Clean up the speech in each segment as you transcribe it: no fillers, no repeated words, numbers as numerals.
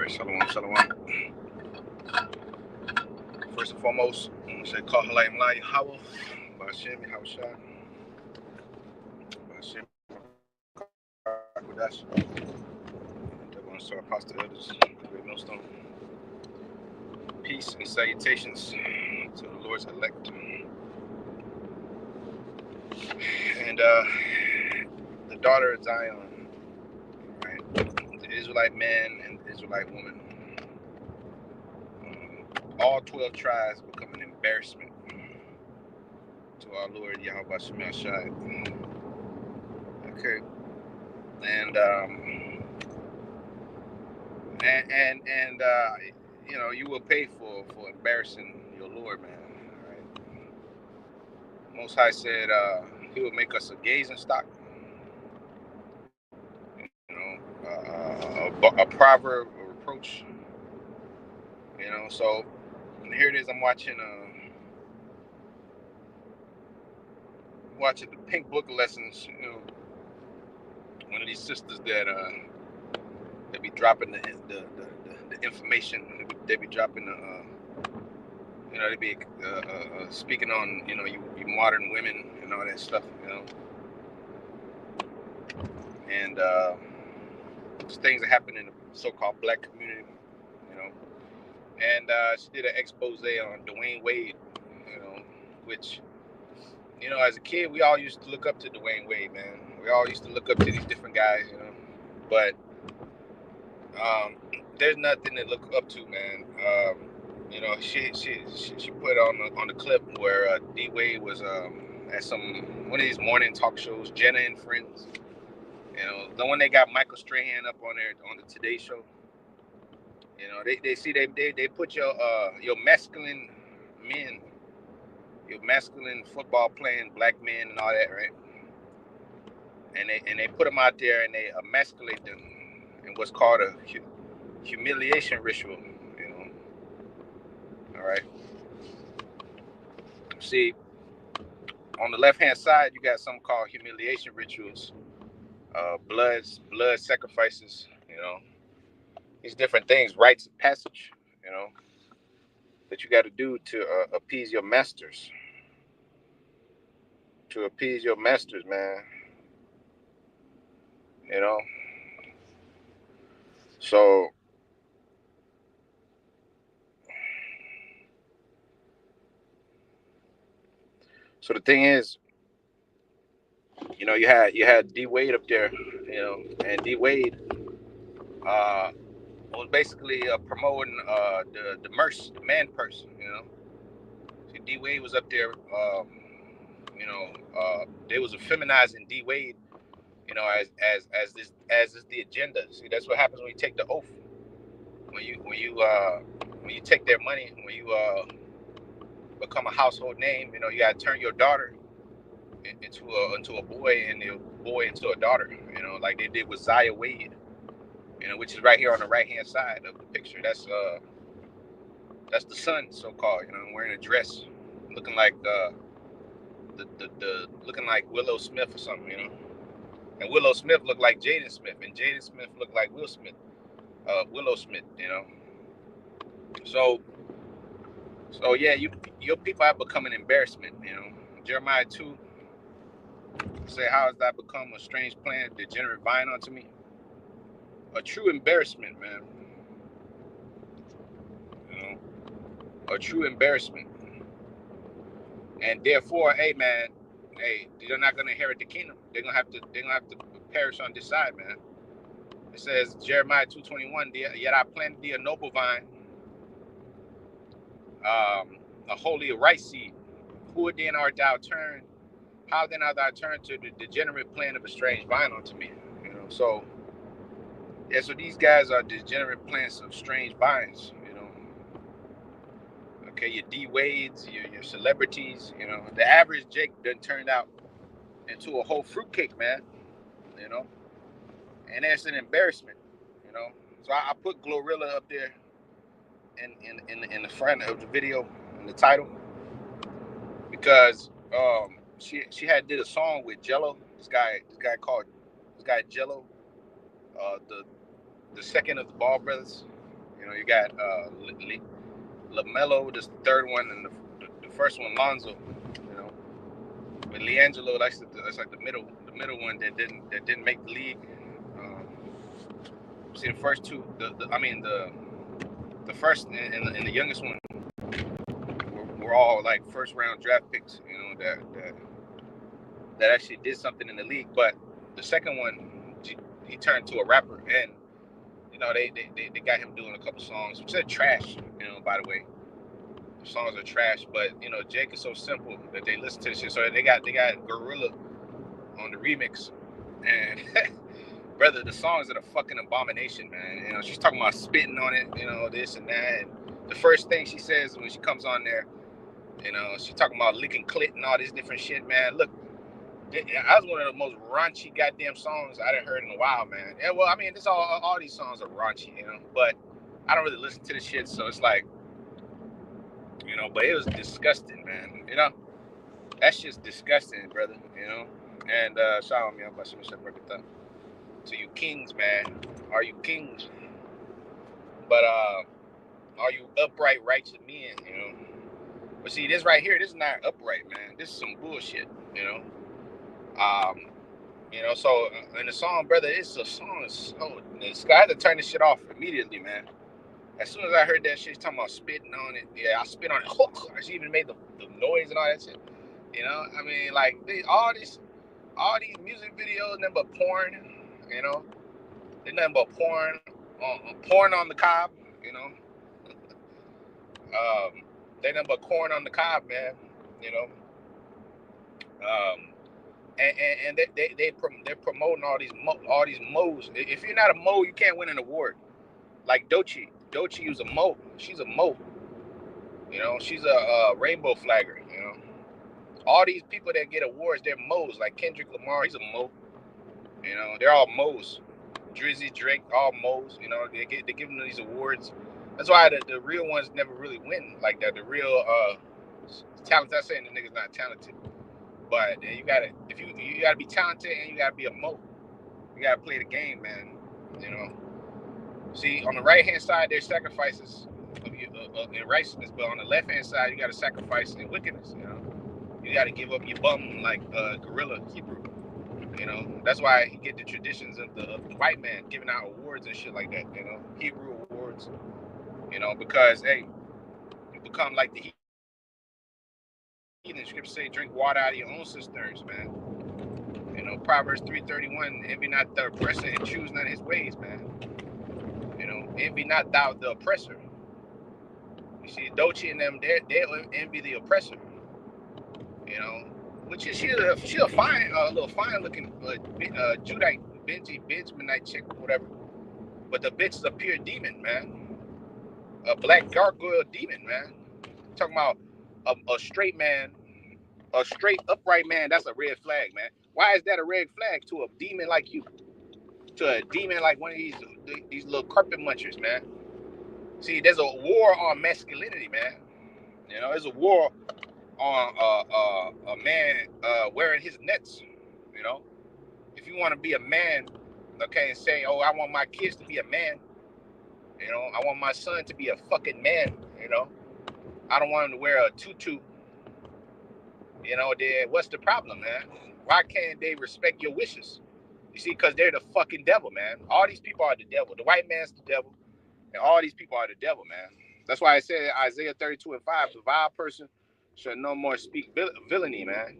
right, shalom, shalom. First and foremost, I'm going to say, call her like Yahweh, Ba'ashem, Yahushua, Ba'ashem, Kodash. They're going to start Apostle Elders, Great Millstone. Peace and salutations to the Lord's elect. And the daughter of Zion, right? The Israelite man and the Israelite woman. All 12 tribes become an embarrassment to our Lord Yahweh Shemel Shai. Okay. And you know, you will pay for embarrassing your Lord, man. Right? Most High said he will make us a gazing stock. You know, a proverb, a reproach. You know, so here it is. I'm watching the Pink Book lessons. You know, one of these sisters that they be dropping the information. They be dropping you know, they be speaking on, you know, you modern women and all that stuff, you know, and things that happen in the so-called black community, you know, and she did an expose on Dwayne Wade, you know, which, you know, as a kid, we all used to look up to Dwayne Wade, man. We all used to look up to these different guys, you know, but there's nothing to look up to, man. You know, she put on the clip where D Wade was at one of these morning talk shows, Jenna and Friends. You know, the one they got Michael Strahan up on there on the Today Show. You know, they put your masculine men, your masculine football playing black men and all that, right? And they put them out there and they emasculate them in what's called a humiliation ritual. You know, all right. See, on the left-hand side, you got something called humiliation rituals, blood sacrifices, you know, these different things, rites of passage, you know, that you got to do to appease your masters. To appease your masters, man. You know. So the thing is, you know, you had D Wade up there, you know, and D Wade was basically promoting the merce, the man person, you know. See, D Wade was up there, you know, they was feminizing D Wade, you know, as is the agenda. See, that's what happens when you take the oath. When you take their money, when you become a household name, you know, you gotta turn your daughter into a boy and your boy into a daughter, you know, like they did with Zaya Wade, you know, which is right here on the right hand side of the picture. That's the son, so called, you know, wearing a dress, looking like looking like Willow Smith or something, you know. And Willow Smith looked like Jaden Smith, and Jaden Smith looked like Willow Smith, you know. So yeah, your people have become an embarrassment, you know. Jeremiah 2 say, how has that become a strange plan, degenerate vine unto me? A true embarrassment, man. You know, a true embarrassment. And therefore, hey man, hey, they're not gonna inherit the kingdom. They're gonna have to perish on this side, man. It says Jeremiah 2:21, yet I planted thee a noble vine, a holy rice seed. Who then art thou turned? How then art thou turned to the degenerate plan of a strange vine unto me? You know, so yeah, so these guys are degenerate plants of strange vines, you know. Okay, your D Wades, your celebrities, you know. The average Jake done turned out into a whole fruitcake, man. You know, and it's an embarrassment, you know. So I put Glorilla up there in the front of the video in the title because she had did a song with Jello. This guy Jello, the second of the Ball brothers. You know, you got LaMelo, this the third one, and the first one, Lonzo. You know, but LiAngelo, that's like the middle one that didn't make the league. See the first two, the first and the youngest one were all like first round draft picks. You know, that actually did something in the league. But the second one, he turned to a rapper, and you know they got him doing a couple songs, which are trash. You know, by the way, the songs are trash. But you know, Jake is so simple that they listen to the shit. So they got Gorilla on the remix, and brother, the songs are a fucking abomination, man. You know, she's talking about spitting on it, you know, this and that. And the first thing she says when she comes on there, you know, she's talking about licking clit and all this different shit, man. Look, that was one of the most raunchy goddamn songs I done heard in a while, man. Yeah, well, I mean, this all these songs are raunchy, you know, but I don't really listen to the shit, so it's like, you know, but it was disgusting, man. You know, that's just disgusting, brother. You know, and shalom, y'all. To you kings, man, are you kings? But are you upright, righteous men? You know. But see, this right here, this is not upright, man. This is some bullshit. You know. You know. So in the song, brother, it's a song. So this guy had to turn this shit off immediately, man. As soon as I heard that shit, he's talking about spitting on it. Yeah, I spit on it. She even made the noise and all that shit. You know. I mean, like all these music videos, nothing but porn. You know. There's nothing but porn on the cob, you know. They nothing but corn on the cob, man, you know. And they're promoting all these mo's. If you're not a mo, you can't win an award. Like Doechii is a mo. She's a mo. You know, she's a rainbow flagger. You know, all these people that get awards, they're mo's. Like Kendrick Lamar, he's a mo. You know, they're all mo's. Drizzy, Drake, all mo's, you know, they give them these awards. That's why the real ones never really win like that. The real talent. I'm saying the nigga's not talented, but you gotta be talented and you gotta be a mo. You gotta play the game, man. You know. See, on the right hand side, there's sacrifices in righteousness, but on the left hand side, you gotta sacrifice in wickedness. You know, you gotta give up your bum like Gorilla Hebrew. You know, that's why he get the traditions of the white man giving out awards and shit like that, you know, Hebrew awards, you know, because, hey, you become like the heathen. Scripture say, drink water out of your own cisterns, man. You know, Proverbs 3:31, envy not the oppressor and choose not his ways, man. You know, envy not thou the oppressor. You see, Doechii and them, they envy the oppressor, you know. Which is she's a fine, little fine-looking Judite, Benjaminite chick, whatever. But the bitch is a pure demon, man. A black gargoyle demon, man. Talking about a straight man, a straight upright man. That's a red flag, man. Why is that a red flag to a demon like you? To a demon like one of these little carpet munchers, man. See, there's a war on masculinity, man. You know, there's a war on a man wearing his nets. You know, if you want to be a man, okay, and say, oh, I want my kids to be a man. You know, I want my son to be a fucking man. You know, I don't want him to wear a tutu. You know, then what's the problem, man? Why can't they respect your wishes? You see, because they're the fucking devil, man. All these people are the devil. The white man's the devil, and all these people are the devil, man. That's why I said Isaiah 32:5, the vile person shall no more speak villainy, man.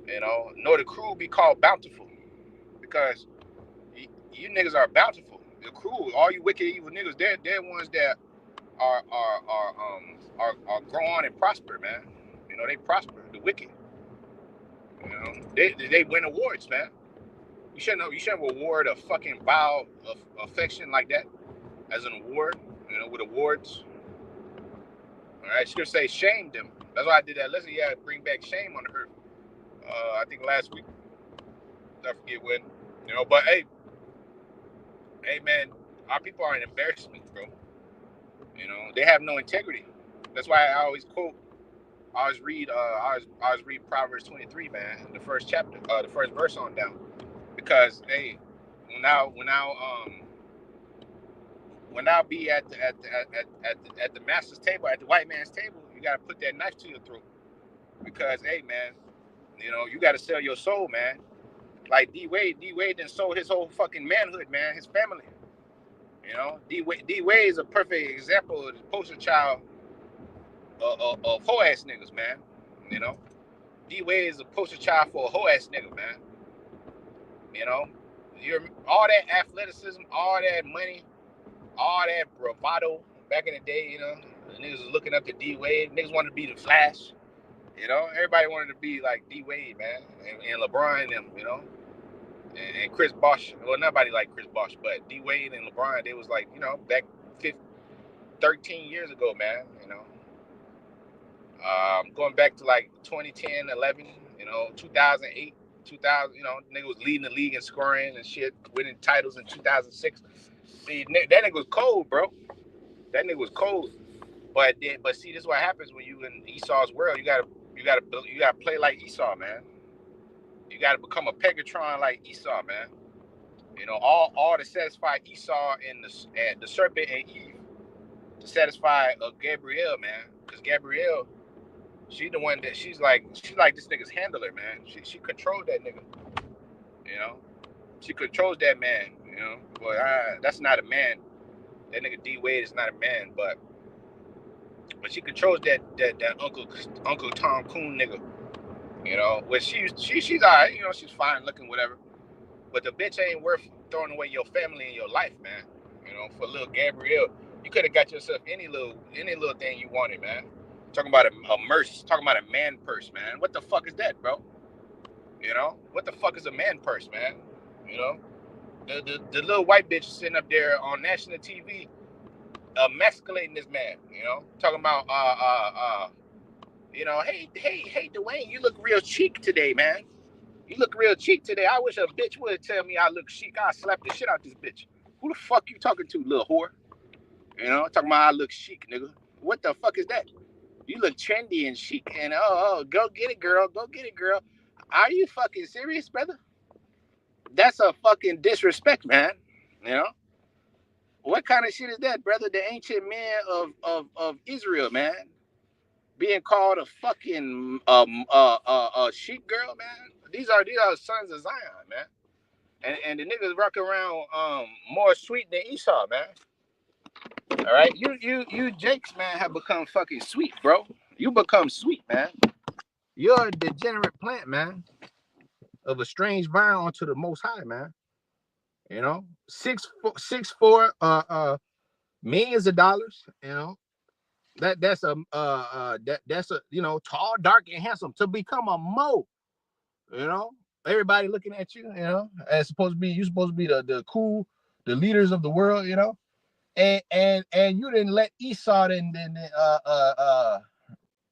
You know, nor the cruel be called bountiful, because you niggas are bountiful. The cruel, all you wicked, evil niggas, they're ones that are grow on and prosper, man. You know, they prosper. The wicked, you know, they win awards, man. You shouldn't award a fucking vile affection like that as an award. You know, with awards. All right, scripture say shame them. That's why I did that. Listen, yeah, bring back shame on the earth. I think last week. I forget when. You know, but hey, man, our people are an embarrassment, bro. You know, they have no integrity. That's why I always quote. I always read Proverbs 23, man, the first chapter, the first verse on down, because hey, when now when I'll be at the master's table, at the white man's table, you gotta put that knife to your throat because, hey, man, you know, you gotta sell your soul, man. Like D Wade done sold his whole fucking manhood, man, his family. You know, D Wade is a perfect example of the poster child of hoe ass niggas, man. You know, D Wade is a poster child for a hoe ass nigga, man. You know, you're all that athleticism, all that money, all that bravado back in the day. You know, the niggas was looking up to D Wade. Niggas wanted to be the Flash. You know, everybody wanted to be like D Wade, man, and LeBron and them. You know, and Chris Bosh. Well, nobody like Chris Bosh, but D Wade and LeBron, they was like, you know, back 13 years ago, man. You know. Going back to like 2010, 11, you know, 2008, 2000, you know, nigga was leading the league in scoring and shit, winning titles in 2006. See, that nigga was cold, bro. That nigga was cold. But see, this is what happens when you in Esau's world. You gotta play like Esau, man. You gotta become a Pegatron like Esau, man. You know, all to satisfy Esau and the serpent and Eve, to satisfy Gabrielle, man, because Gabrielle. She's the one that she's like this nigga's handler, man. She controlled that nigga, you know. She controls that man, you know. But that's not a man. That nigga D Wade is not a man, but she controls that Uncle Tom Coon nigga, you know. But she's alright, you know. She's fine looking, whatever. But the bitch ain't worth throwing away your family and your life, man. You know, for little Gabrielle, you could have got yourself any little thing you wanted, man. Talking about a merce, talking about a man purse, man. What the fuck is that, bro? You know, what the fuck is a man purse, man? You know, the little white bitch sitting up there on national TV, emasculating this man. You know, talking about you know, hey, Dwayne, you look real chic today, man. You look real chic today. I wish a bitch would tell me I look chic. I'll slap the shit out this bitch. Who the fuck you talking to, little whore? You know, talking about I look chic, nigga. What the fuck is that? You look trendy and chic, and go get it, girl. Go get it, girl. Are you fucking serious, brother? That's a fucking disrespect, man. You know? What kind of shit is that, brother? The ancient man of Israel, man. Being called a fucking chic girl, man. These are sons of Zion, man. And the niggas rock around more sweet than Esau, man. All right, you Jakes, man, have become fucking sweet, bro. You become sweet, man. You're a degenerate plant, man, of a strange vine onto the Most High, man. You know, 6'4", millions of dollars. You know, that's a you know, tall, dark, and handsome to become a mo. You know, everybody looking at you. You know, as supposed to be you supposed to be the cool, the leaders of the world. You know. And you didn't let Esau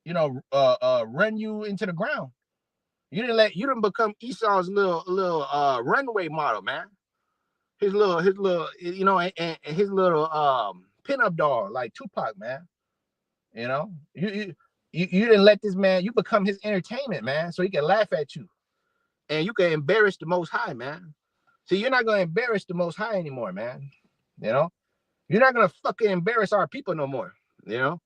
you know run you into the ground. You didn't become Esau's little runway model, man. His little you know, and his little pinup doll like Tupac, man. You know, you didn't let this man. You become his entertainment, man, so he can laugh at you, and you can embarrass the Most High, man. See, you're not gonna embarrass the Most High anymore, man. You know. You're not gonna fucking embarrass our people no more. You know,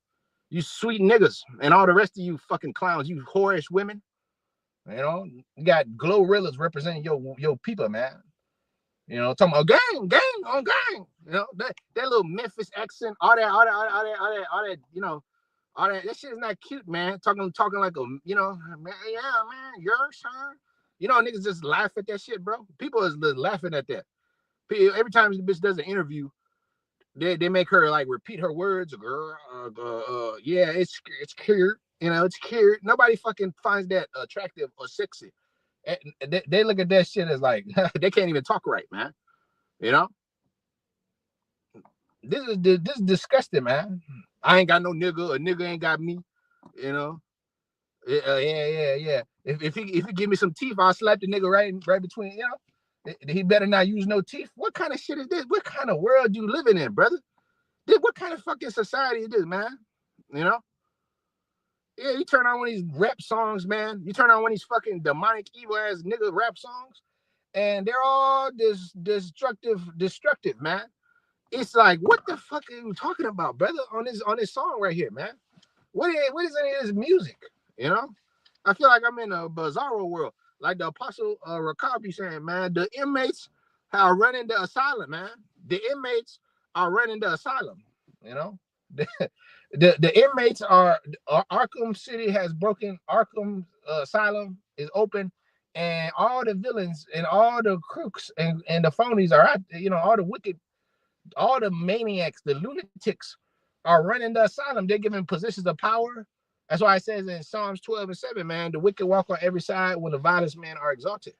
you sweet niggas and all the rest of you fucking clowns, you whorish women. You know, you got glorrillas representing your people, man. You know, talking about gang on gang. You know, that little Memphis accent, all that. You know, all that shit is not cute, man. Talking like a, you know, man, yeah, man, you're son. You know, niggas just laugh at that shit, bro. People is laughing at that. Every time the bitch does an interview. They make her like repeat her words, girl. Yeah, it's cute. You know, it's cute. Nobody fucking finds that attractive or sexy. And they look at that shit as like they can't even talk right, man. You know, this is disgusting, man. I ain't got no nigga. A nigga ain't got me. You know. Yeah. If he give me some teeth, I'll slap the nigga right between. You know. He better not use no teeth. What kind of shit is this? What kind of world you living in, brother? What kind of fucking society is this, man? You know? Yeah, you turn on one of these rap songs, man. You turn on one of these fucking demonic, evil ass nigga rap songs, and they're all destructive, man. It's like, what the fuck are you talking about, brother? On this song right here, man. What is any of this music? You know, I feel like I'm in a bizarro world, like the Apostle Rakabi saying, man. The inmates are running the asylum, man. The inmates are running the asylum. You know, the inmates are Arkham City has broken. Arkham Asylum is open, and all the villains and all the crooks and the phonies are out. You know, all the wicked, all the maniacs, the lunatics are running the asylum. They're given positions of power. That's why it says in Psalms 12:7, man, the wicked walk on every side when the violent men are exalted.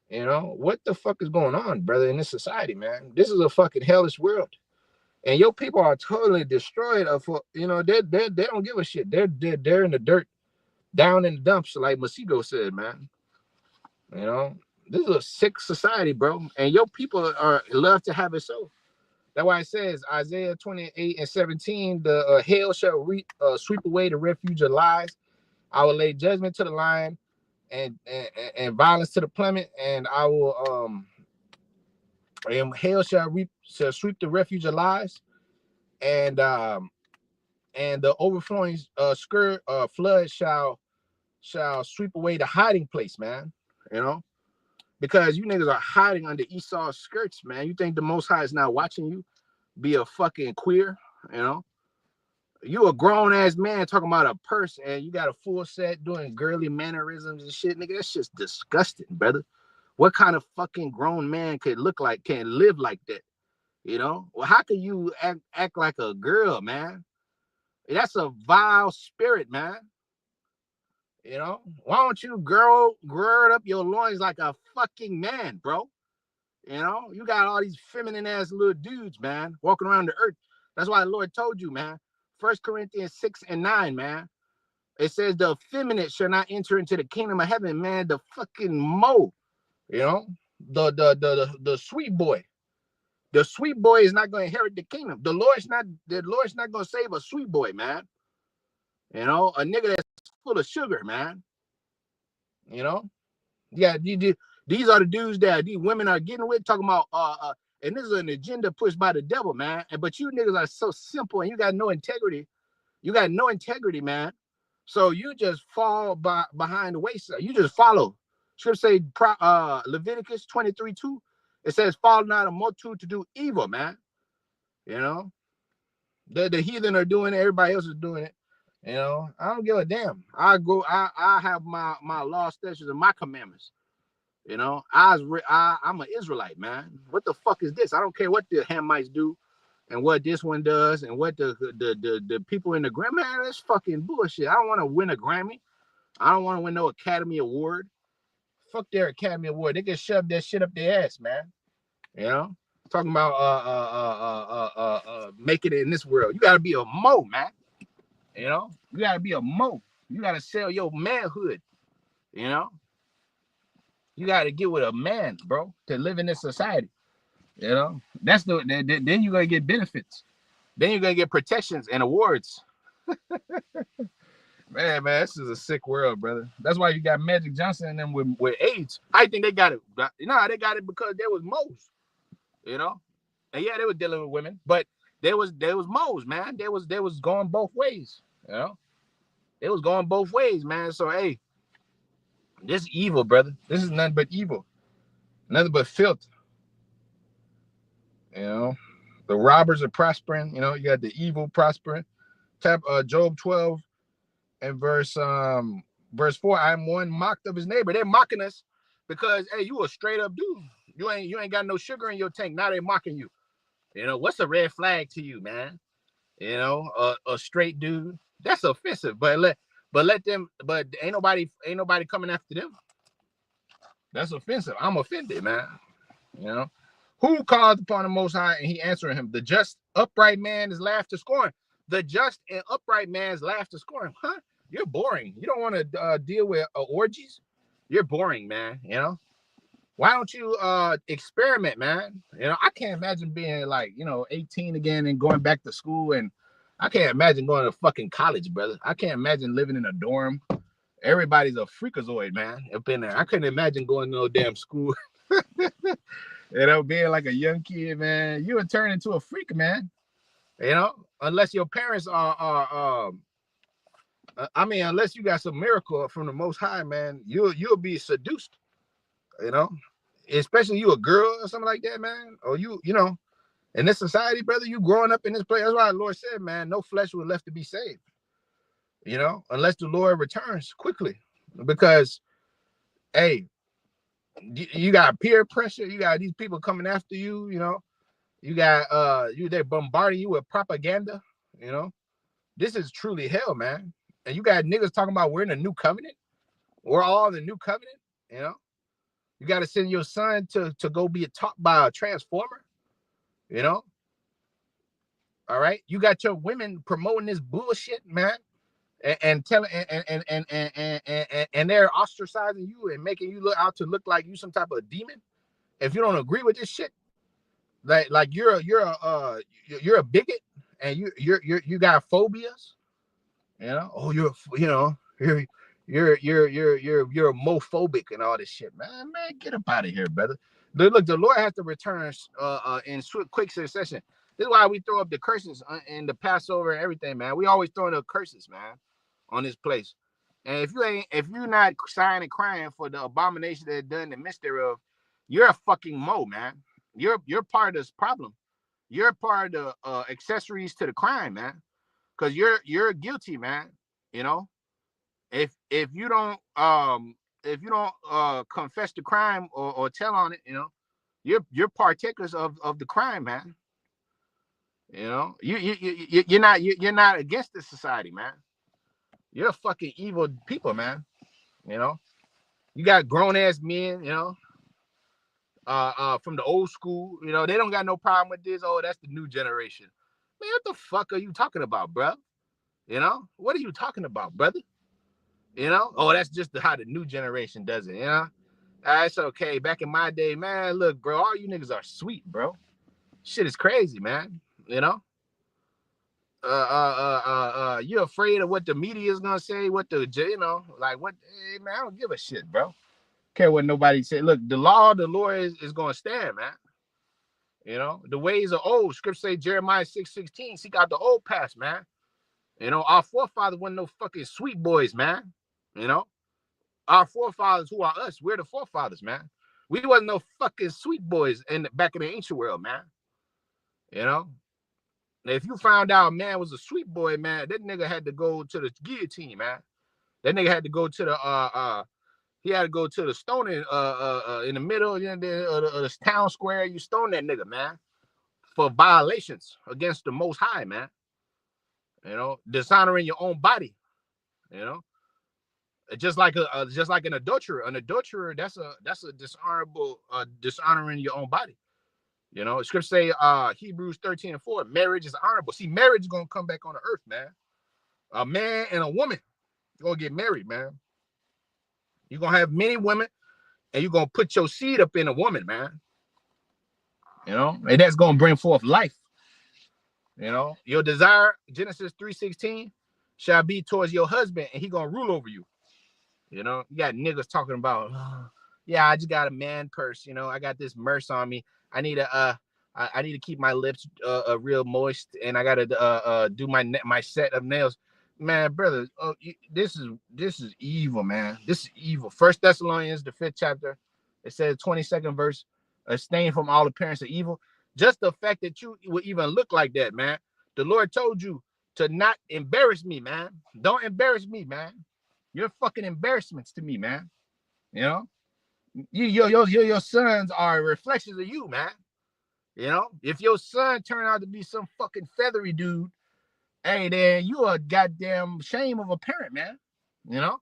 You know, what the fuck is going on, brother, in this society, man? This is a fucking hellish world. And your people are totally destroyed. You know, they don't give a shit. They're in the dirt, down in the dumps, like Masigo said, man. You know, this is a sick society, bro. And your people are love to have it so. That's why it says Isaiah 28:17, the hail shall sweep away the refuge of lies. I will lay judgment to the lion and violence to the plummet, and I will and hail shall sweep the refuge of lies, and the overflowing flood shall sweep away the hiding place, man. You know, because you niggas are hiding under Esau's skirts, man. You think the Most High is not watching you be a fucking queer? You know, you a grown ass man talking about a purse and you got a full set doing girly mannerisms and shit, nigga. That's just disgusting, brother. What kind of fucking grown man can live like that? You know? Well, how can you act like a girl, man? That's a vile spirit, man. You know? Why don't you gird up your loins like a fucking man, bro? You know? You got all these feminine ass little dudes, man, walking around the earth. That's why the Lord told you, man. 1 Corinthians 6:9, man. It says the effeminate shall not enter into the kingdom of heaven, man. The fucking mo, you know, the sweet boy. The sweet boy is not going to inherit the kingdom. The Lord's not going to save a sweet boy, man. You know, a nigga that's full of sugar, man. You know, yeah, these are the dudes that these women are getting with, talking about and this is an agenda pushed by the devil, man. And but you niggas are so simple and you got no integrity. You got no integrity, man. So you just fall behind the wayside. You just follow. Scripture say Leviticus 23:2. It says, follow not a multitude to do evil, man. You know, the heathen are doing it, everybody else is doing it. You know, I don't give a damn. I have my law, statutes, and my commandments. You know, I'm an Israelite, man. What the fuck is this? I don't care what the Hamites do and what this one does and what the people in the Grammy, man, that's fucking bullshit. I don't want to win a Grammy. I don't want to win no Academy Award. Fuck their Academy Award. They can shove that shit up their ass, man. You know, talking about making it in this world. You gotta be a mo, man. You know, you gotta be a mo. You gotta sell your manhood. You know, you gotta get with a man, bro, to live in this society. You know, then you're gonna get benefits. Then you're gonna get protections and awards. Man, this is a sick world, brother. That's why you got Magic Johnson and them with AIDS. I think they got it. You know, they got it because there was moles. You know, and yeah, they were dealing with women, but there was moles, man. They was going both ways. You know, it was going both ways, man. So hey, this is evil, brother. This is nothing but evil, nothing but filth. You know, the robbers are prospering. You know, you got the evil prospering. Job 12 and verse 4. I am one mocked of his neighbor. They're mocking us because hey, you a straight up dude. You ain't got no sugar in your tank. Now they mocking you. You know, what's a red flag to you, man? You know, a straight dude. That's offensive. But ain't nobody coming after them. That's offensive. I'm offended, man. You know, who called upon the Most High and he answered him? The just upright man is laughed to scorn. The just and upright man is laughed to scorn. Huh? You're boring. You don't want to deal with orgies. You're boring, man. You know. Why don't you experiment, man? You know, I can't imagine being like, 18 again and going back to school, and I can't imagine going to fucking college, brother. I can't imagine living in a dorm. Everybody's a freakazoid, man, up in there. I couldn't imagine going to no damn school. You know, being like a young kid, man, you would turn into a freak, man. You know, unless your parents I mean, unless you got some miracle from the Most High, man, you'll be seduced. You know, especially you a girl or something like that, man, or you know, in this society, brother, you growing up in this place. That's why the Lord said, man, no flesh was left to be saved. You know, unless the Lord returns quickly, because hey, you got peer pressure, you got these people coming after you. You know, you got they're bombarding you with propaganda. You know, this is truly hell, man. And you got niggas talking about we're in a new covenant. We're all in the new covenant. You know, you got to send your son to go be taught by a transformer. You know, all right. You got your women promoting this bullshit, man, and telling and they're ostracizing you and making you look out to look like you some type of demon. If you don't agree with this shit, like you're a bigot and you got phobias. You know, oh, you know, you're homophobic and all this shit, man. Man, get up out of here, brother. Look, the Lord has to return in quick succession. This is why we throw up the curses in the Passover and everything, man. We always throwing up curses, man, on this place. And if you're not sighing and crying for the abomination that done in the midst thereof, you're a fucking mo, man. You're part of this problem. You're part of the accessories to the crime, man, because you're guilty, man. You know, if you don't confess the crime or tell on it, you know, you're partakers of the crime, man. You know, you're not against the society, man. You're fucking evil people, man. You know, you got grown ass men, you know, from the old school, you know, they don't got no problem with this. Oh, that's the new generation. Man, what the fuck are you talking about, bro? You know, what are you talking about, brother? You know, oh, that's just how the new generation does it. You know, that's okay. Back in my day, man, look, bro, all you niggas are sweet, bro. Shit is crazy, man. You know, you're afraid of what the media is gonna say, what the, you know, like what, hey, man, I don't give a shit, bro. Care what nobody say. Look, the law of the Lord is gonna stand, man. You know, the ways are old. Scripture say Jeremiah 6:16, seek out the old past, man. You know, our forefathers weren't no fucking sweet boys, man. You know, our forefathers who are us, we're the forefathers, man. We wasn't no fucking sweet boys in the back of the ancient world, man. You know, if you found out man was a sweet boy, man, that nigga had to go to the guillotine, man. That nigga had to go to the he had to go to the stoning in the middle of the town square. You stone that nigga, man, for violations against the Most High, man. You know, dishonoring your own body. You know, just like an adulterer. An adulterer, that's a dishonorable dishonoring your own body. You know, scripture say Hebrews 13:4, marriage is honorable. See, marriage is gonna come back on the earth, man. A man and a woman gonna get married, man. You're gonna have many women and you're gonna put your seed up in a woman, man. You know, and that's gonna bring forth life. You know, your desire, Genesis 3:16, shall be towards your husband, and he gonna rule over you. You know, you got niggas talking about, oh, yeah, I just got a man purse. You know, I got this merce on me. I need I need to keep my lips real moist, and I gotta do my set of nails. Man, brother, this is evil, man. This is evil. First Thessalonians, the 5th chapter, it says 22nd verse, abstain from all appearance of evil. Just the fact that you would even look like that, man. The Lord told you to not embarrass me, man. Don't embarrass me, man. You're fucking embarrassments to me, man. You know, your sons are reflections of you, man. You know, if your son turned out to be some fucking feathery dude, hey, then you a goddamn shame of a parent, man. You know,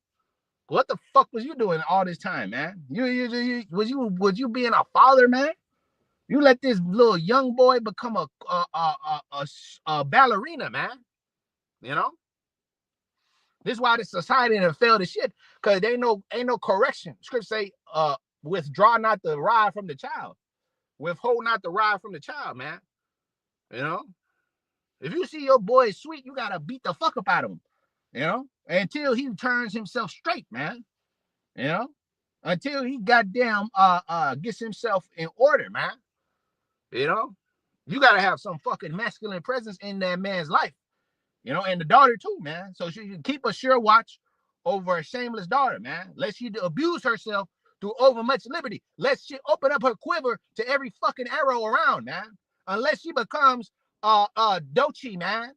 what the fuck was you doing all this time, man? Was you being a father, man? You let this little young boy become a ballerina, man. You know, this is why the society done failed to shit, because they ain't no correction. Scripture say, withdraw not the rod from the child. Withhold not the rod from the child, man. You know, if you see your boy sweet, you gotta beat the fuck up out of him. You know, until he turns himself straight, man. You know, until he goddamn gets himself in order, man. You know, you gotta have some fucking masculine presence in that man's life. You know, and the daughter too, man. So she can keep a sure watch over a shameless daughter, man. Lest she abuse herself through overmuch liberty. Lest she open up her quiver to every fucking arrow around, man. Unless she becomes Dochi, man,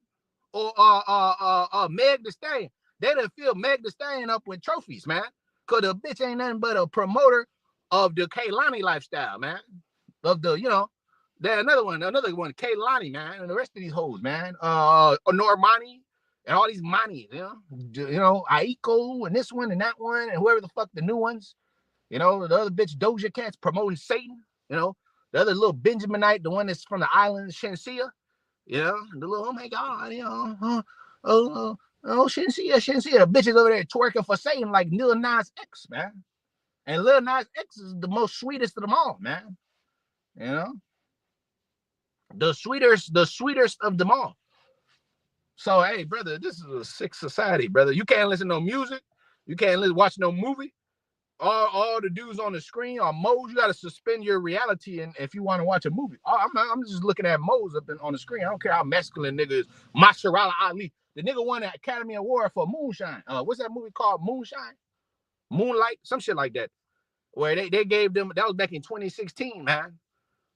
or Meg the Stallion. They done fill Meg the Stallion up with trophies, man. Cause the bitch ain't nothing but a promoter of the Kaylani lifestyle, man. Of the, you know, there's another one, Kaylani, man, and the rest of these hoes, man. Normani and all these Mani, Aiko and this one and that one and whoever the fuck the new ones, you know, the other bitch Doja Cat's promoting Satan, you know, the other little Benjaminite, the one that's from the island of Shensia, you know, the little, oh my God, you know, Shensia, bitches over there twerking for Satan like Lil Nas X, man. And Lil Nas X is the most sweetest of them all, man. You know, the sweetest of them all. So, hey, brother, this is a sick society, brother. You can't listen to no music. You can't watch no movie. All the dudes on the screen are moles. You got to suspend your reality, and if you want to watch a movie, I'm just looking at moles up on the screen. I don't care how masculine nigga is. Mahershala Ali, the nigga won an Academy Award for Moonshine. What's that movie called? Moonlight, some shit like that. Where they gave them, that was back in 2016, man.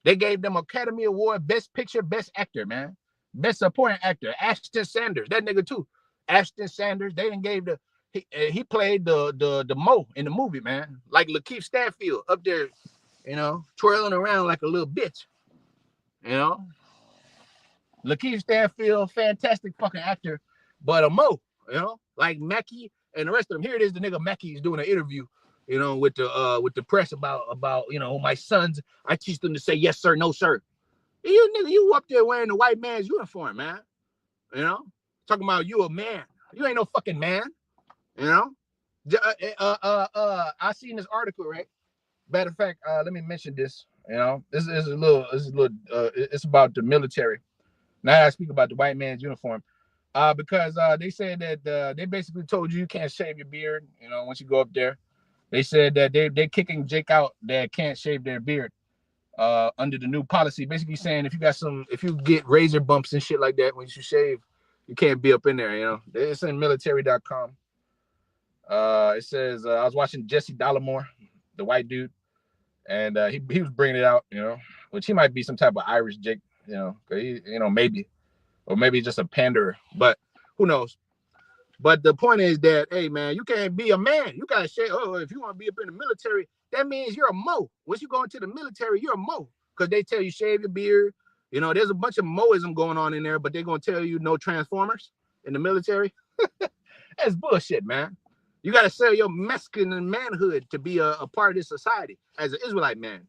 They gave them Academy Award, Best Picture, Best Actor, man. Best Supporting Actor, Ashton Sanders, that nigga too. Ashton Sanders, they didn't gave he played the Mo in the movie, man. Like Lakeith Stanfield up there, you know, twirling around like a little bitch. You know? Lakeith Stanfield, fantastic fucking actor, but a Mo, you know, like Mackie and the rest of them. Here it is, the nigga Mackie is doing an interview, you know, with the press about you know, my sons. I teach them to say yes sir, no sir. You nigga, you up there wearing the white man's uniform, man. You know, talking about you a man. You ain't no fucking man. You know. I seen this article, right? Matter of fact, let me mention this. You know, this is a little. It's about the military. Now I speak about the white man's uniform. Because they said that they basically told you can't shave your beard. You know, once you go up there, they said that they're kicking Jake out that can't shave their beard. Under the new policy, basically saying if you get razor bumps and shit like that when you shave, you can't be up in there. You know, it's in military.com. It says I was watching Jesse Dollamore, the white dude, and he was bringing it out. You know, which he might be some type of Irish Jake. You know, maybe, or maybe just a panderer, but who knows? But the point is that, hey, man, you can't be a man. You got to say, oh, if you want to be up in the military, that means you're a Mo. Once you go into the military, you're a Mo. Because they tell you shave your beard. You know, there's a bunch of Moism going on in there, but they're going to tell you no Transformers in the military. That's bullshit, man. You got to sell your masculine manhood to be a part of this society as an Israelite man.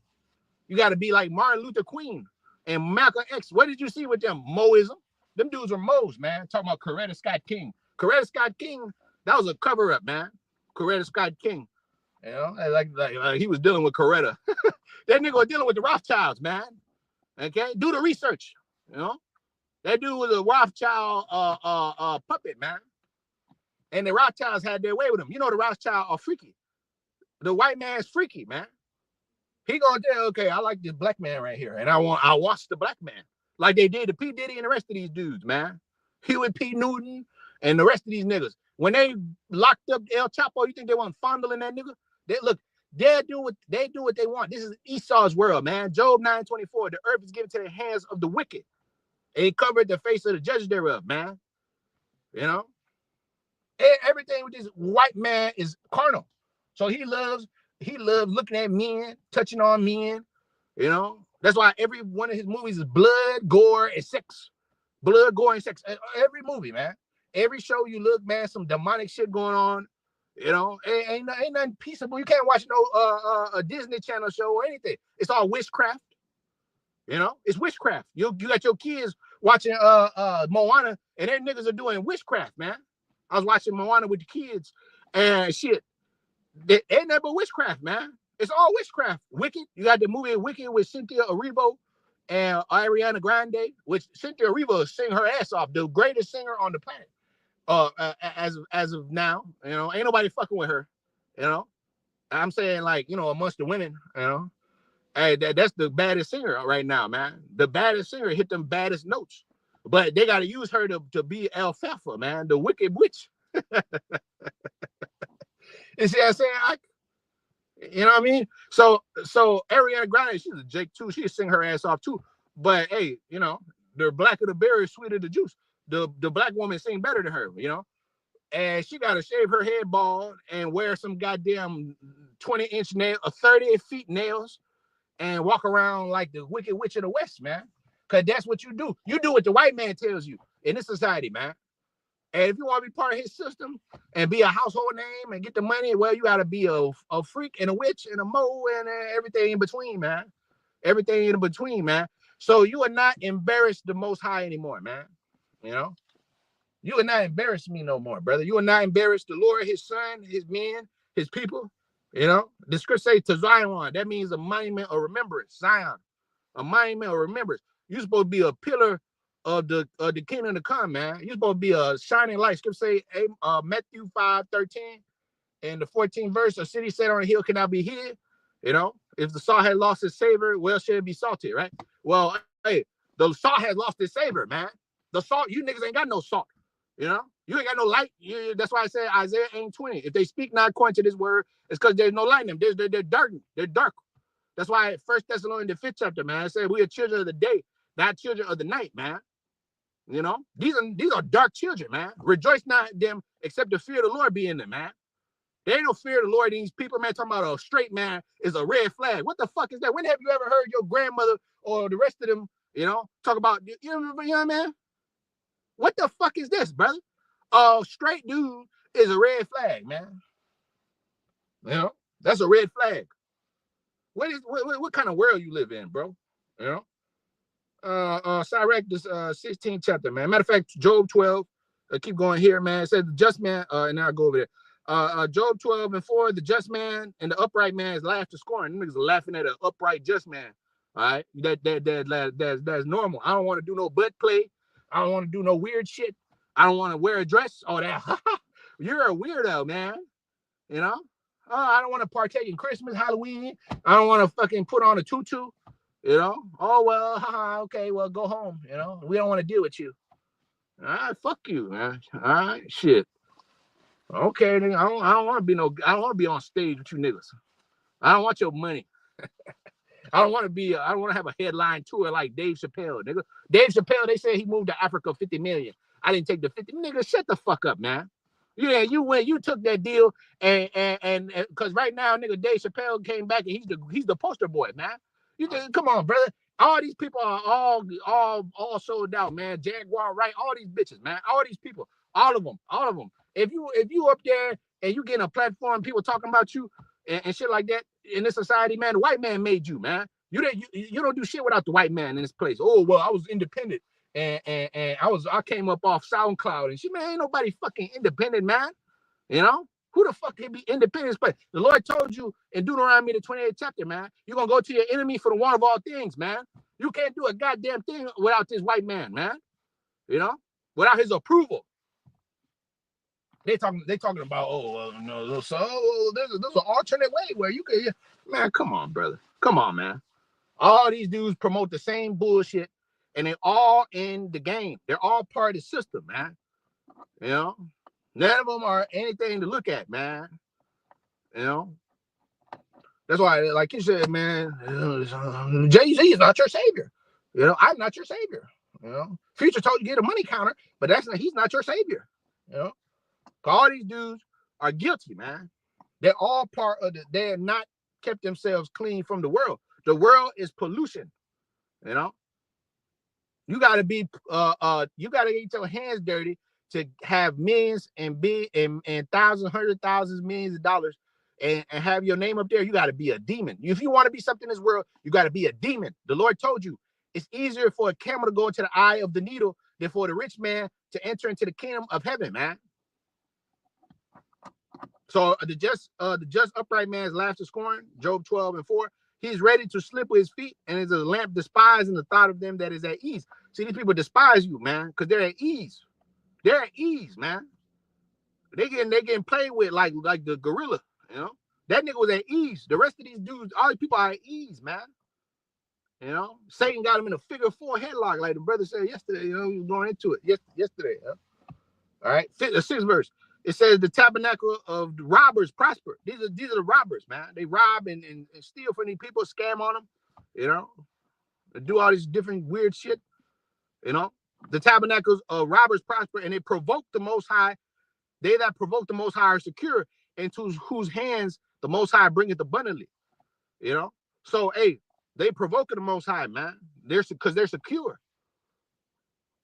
You got to be like Martin Luther King and Malcolm X. What did you see with them? Moism. Them dudes were Mo's, man. Talking about Coretta Scott King. Coretta Scott King, that was a cover-up, man. Coretta Scott King. You know, like he was dealing with Coretta. That nigga was dealing with the Rothschilds, man. Okay? Do the research. You know? That dude was a Rothschild puppet, man. And the Rothschilds had their way with him. You know the Rothschilds are freaky. The white man's freaky, man. He gonna tell, okay, I like this black man right here, and I watch the black man. Like they did to P. Diddy and the rest of these dudes, man. Huey P. Newton and the rest of these niggas. When they locked up El Chapo, you think they weren't fondling that nigga? They do what they want. This is Esau's world, man. Job 9:24. The earth is given to the hands of the wicked. And he covered the face of the judge thereof, man. You know? Everything with this white man is carnal. So he loves looking at men, touching on men. You know? That's why every one of his movies is blood, gore, and sex. Blood, gore, and sex. Every movie, man. Every show you look, man, some demonic shit going on. You know, ain't nothing peaceable. You can't watch no a Disney Channel show or anything. It's all witchcraft. You know, it's witchcraft. You got your kids watching Moana, and their niggas are doing witchcraft, man. I was watching Moana with the kids, and shit, they ain't nothing but witchcraft, man. It's all witchcraft. Wicked. You got the movie Wicked with Cynthia Erivo and Ariana Grande, which Cynthia Erivo sing her ass off, the greatest singer on the planet. As of now, you know, ain't nobody fucking with her, you know. I'm saying like, amongst the women, hey, that's the baddest singer right now, man. The baddest singer hit them baddest notes. But they got to use her to be alfalfa, man, the wicked witch. You see what I'm saying? You know what I mean? So Ariana Grande, she's a Jake too. She sing her ass off too. But hey, the blacker the berry, sweeter the juice. The black woman sing better than her. And she got to shave her head bald and wear some goddamn 20-inch nail, 30-feet nails, and walk around like the wicked witch of the West, man. Because that's what you do. You do what the white man tells you in this society, man. And if you want to be part of his system and be a household name and get the money, well, you got to be a freak and a witch and a mole and everything in between, man. Everything in between, man. So you are not embarrassed the Most High anymore, man. You know, you are not embarrassed me no more, brother. You are not embarrassed the Lord, his son, his men, his people. The scripture says to Zion, that means a monument of remembrance. Zion, a monument of remembrance. You're supposed to be a pillar of the kingdom to come, man. You're supposed to be a shining light. Scripture say Matthew 5:13 and the 14th verse, a city set on a hill cannot be hid. If the salt had lost its savor, well, should it be salted, right? Well, hey, the salt has lost its savor, man. The salt, you niggas ain't got no salt. You ain't got no light. That's why I said Isaiah 8:20. If they speak not according to this word, it's because there's no light in them. They're dark. They're dark. That's why First Thessalonians the 5th chapter, man, it said we are children of the day, not children of the night, man. These are dark children, man. Rejoice not in them, except the fear of the Lord be in them, man. There ain't no fear of the Lord in these people, man. Talking about a straight man is a red flag. What the fuck is that? When have you ever heard your grandmother or the rest of them, talk about, man? What the fuck is this, brother? A straight dude is a red flag, man. That's a red flag. What kind of world you live in, bro? Sirach, this 16th chapter, man. Matter of fact, Job 12. Keep going here, man. It says the just man, and I'll go over there. Job 12:4, the just man and the upright man is laughed to scorn. Niggas are laughing at an upright just man. All right, that's normal. I don't want to do no butt play. I don't want to do no weird shit. I don't want to wear a dress. Oh, that you're a weirdo, man. I don't want to partake in Christmas, Halloween. I don't want to fucking put on a tutu. Oh well, haha, okay, well go home. We don't want to deal with you. All right, fuck you, man. All right, shit. Okay, nigga, I don't want to be I don't want to be on stage with you niggas. I don't want your money. I don't want to have a headline tour like Dave Chappelle, nigga. Dave Chappelle, they said he moved to Africa 50 million. I didn't take the 50. Nigga, shut the fuck up, man. Yeah, you took that deal and because right now, nigga, Dave Chappelle came back and he's the poster boy, man. You just, come on, brother. All these people are all sold out, man. Jaguar, right? All these bitches, man. All these people, all of them. If you up there and you get a platform, people talking about you and shit like that in this society, man, the white man made you, man. You don't do shit without the white man in this place. Oh well, I was independent and I came up off SoundCloud and shit, man. Ain't nobody fucking independent, man. Who the fuck can be independent? But the Lord told you in Deuteronomy the 28th chapter, man, you're gonna go to your enemy for the one of all things, man. You can't do a goddamn thing without this white man, man. Without his approval. They talking about, no, so there's an alternate way where you can, man. Come on, brother. Come on, man. All these dudes promote the same bullshit, and they're all in the game. They're all part of the system, man. None of them are anything to look at, man. That's why, like you said, man, Jay-Z is not your savior. I'm not your savior. Future told you to get a money counter, but he's not your savior. All these dudes are guilty, man. They're all part of they are not kept themselves clean from the world. The world is pollution. You gotta be you gotta get your hands dirty to have millions and thousands, hundred thousands, millions of dollars and have your name up there. You gotta be a demon. If you want to be something in this world, you gotta be a demon. The Lord told you it's easier for a camel to go into the eye of the needle than for the rich man to enter into the kingdom of heaven, man. So the just upright man's laughs to scorn, Job 12:4. He's ready to slip with his feet, and is a lamp despised in the thought of them that is at ease. See, these people despise you, man, because they're at ease. They're at ease, man. They getting played with like the gorilla, That nigga was at ease. The rest of these dudes, all these people are at ease, man. You know, Satan got him in a figure four headlock, like the brother said yesterday. You know, he was going into it yesterday. Huh? All right, the sixth verse. It says the tabernacle of the robbers prosper. These are the robbers, man. They rob and steal from these people, scam on them. You know, they do all these different weird shit. You know, the tabernacles of robbers prosper, and they provoke the Most High. They that provoke the Most High are secure, into whose hands the Most High bringeth abundantly. You know, so hey, they provoking the Most High, man. Because they're secure.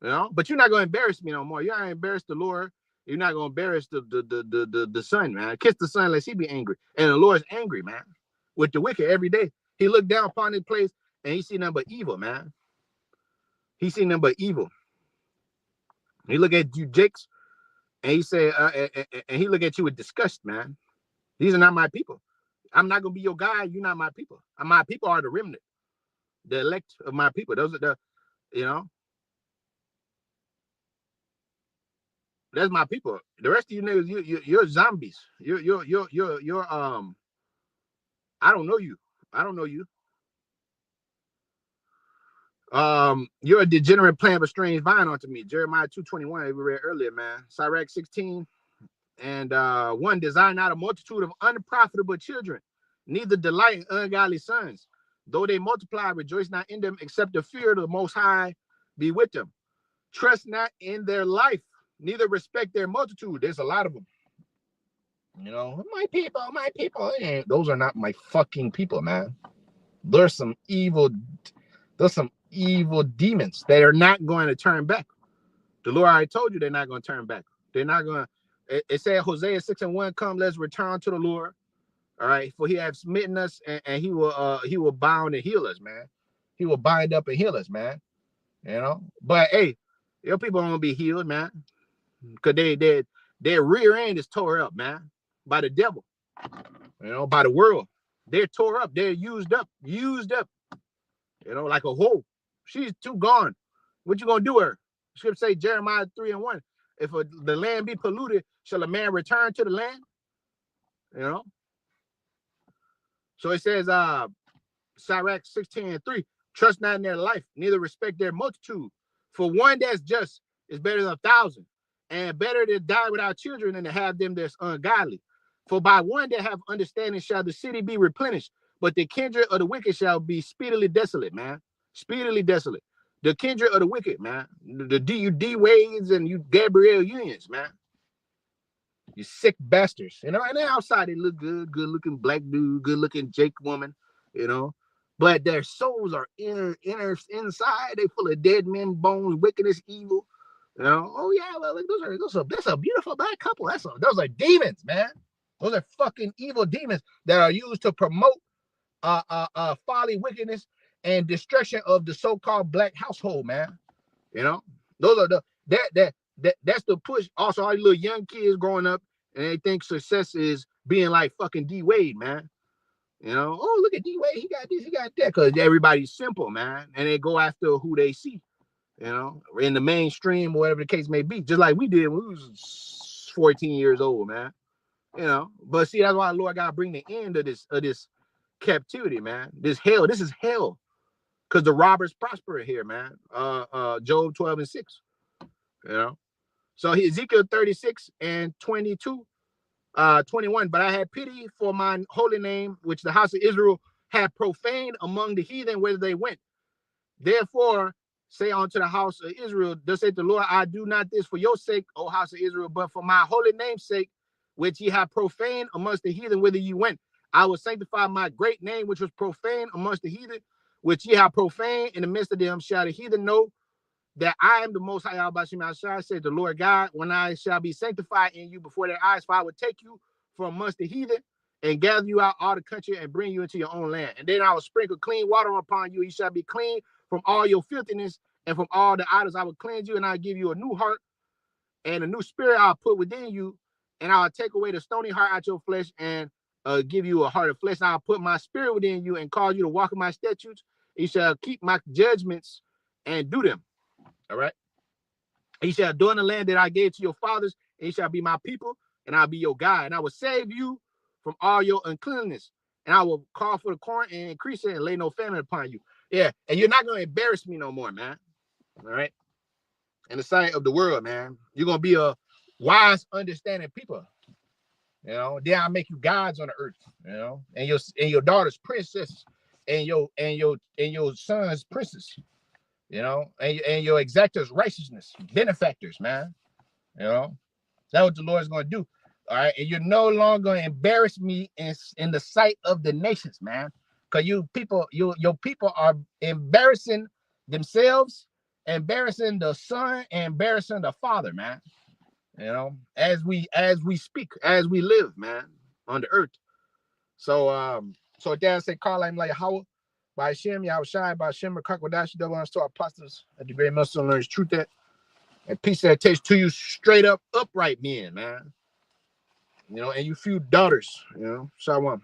You know, but you're not gonna embarrass me no more. You're not gonna embarrass the Lord. You're not gonna embarrass the Son, man. Kiss the Son, lest he be angry. And the Lord's angry, man, with the wicked every day. He looked down upon this place and he see nothing but evil, man. He see nothing but evil. He look at you, Jakes, and he said, and he look at you with disgust, man. These are not my people. I'm not gonna be your guy. You're not my people. My people are the remnant, the elect of my people. Those are the, you know. That's my people. The rest of you niggas, you're zombies. You're I don't know you. I don't know you. You're a degenerate plant of a strange vine unto me. Jeremiah 2:21, we read earlier, man. Sirach 16 and 1, desire not a multitude of unprofitable children, neither delight in ungodly sons. Though they multiply, rejoice not in them, except the fear of the Most High be with them. Trust not in their life, neither respect their multitude. There's a lot of them. You know, my people, my people. And those are not my fucking people, man. There's some evil demons that are not going to turn back. The Lord already told you they're not going to turn back. They're not going to. It said Hosea 6:1, come, let's return to the Lord. All right, for he has smitten us, and he will bound and heal us, man. He will bind up and heal us, man. You know, but hey, your people don't be healed, man, because their rear end is tore up, man, by the devil. You know, by the world. They're tore up. They're used up. You know, like a hoe. She's too gone. What you gonna do her? Scripture say Jeremiah 3:1. If the land be polluted, shall a man return to the land? You know. So it says, Sirach 16:3. Trust not in their life, neither respect their multitude. For one that's just is better than 1,000, and better to die without children than to have them that's ungodly. For by one that have understanding shall the city be replenished, but the kindred of the wicked shall be speedily desolate, man. Speedily desolate. The kindred of the wicked, man. You D Wades and you Gabrielle Unions, man. You sick bastards. You know, and then outside they look good, good looking black dude, good looking Jake woman, you know. But their souls are inside. They full of dead men, bones, wickedness, evil. You know, oh yeah, well, like that's a beautiful black couple. Those are demons, man. Those are fucking evil demons that are used to promote folly, wickedness, and destruction of the so-called black household, man. You know, those are that's the push. Also, all these little young kids growing up and they think success is being like fucking D Wade, man. You know, oh look at D Wade, he got this, he got that, because everybody's simple, man, and they go after who they see. You know, in the mainstream, whatever the case may be, just like we did when we was 14 years old, man. You know, but see, that's why the Lord got to bring the end of this captivity, man. This is hell, because the robbers prosper here, man. Job 12:6. You know, so Ezekiel 36:22, 21. But I had pity for mine holy name, which the house of Israel had profaned among the heathen where they went. Therefore, say unto the house of Israel, thus saith the Lord, I do not this for your sake, O house of Israel, but for my holy name's sake, which ye have profaned amongst the heathen whither ye went. I will sanctify my great name, which was profaned amongst the heathen, which ye have profaned in the midst of them. Shall the heathen know that I am the most high Al-Bashim, said the Lord God, when I shall be sanctified in you before their eyes, for I will take you from amongst the heathen and gather you out all the country and bring you into your own land. And then I will sprinkle clean water upon you. You shall be clean from all your filthiness, and from all the idols I will cleanse you, and I'll give you a new heart, and a new spirit I'll put within you, and I'll take away the stony heart out your flesh, and give you a heart of flesh. And I'll put my spirit within you and cause you to walk in my statutes. You shall keep my judgments and do them. All right. He shall adorn the land that I gave to your fathers, and he shall be my people, and I'll be your God. And I will save you from all your uncleanness, and I will call for the corn and increase it and lay no famine upon you. Yeah, and you're not gonna embarrass me no more, man. All right. In the sight of the world, man. You're gonna be a wise, understanding people. Then I'll make you gods on the earth, and your daughter's princess, and your son's princess, and your exactors righteousness, benefactors, man. That's what the Lord's gonna do. All right, and you're no longer gonna embarrass me in the sight of the nations, man. Because your people are embarrassing themselves, embarrassing the son, and embarrassing the father, man. As we speak, as we live, man, on the earth. So dad said, call him like how by Hashem, Yahushai, by Hashem, Kakwadashi, double on store apostles at the great Muslim learns truth that and peace that takes to you straight up upright men, man. And you few daughters, Shalom.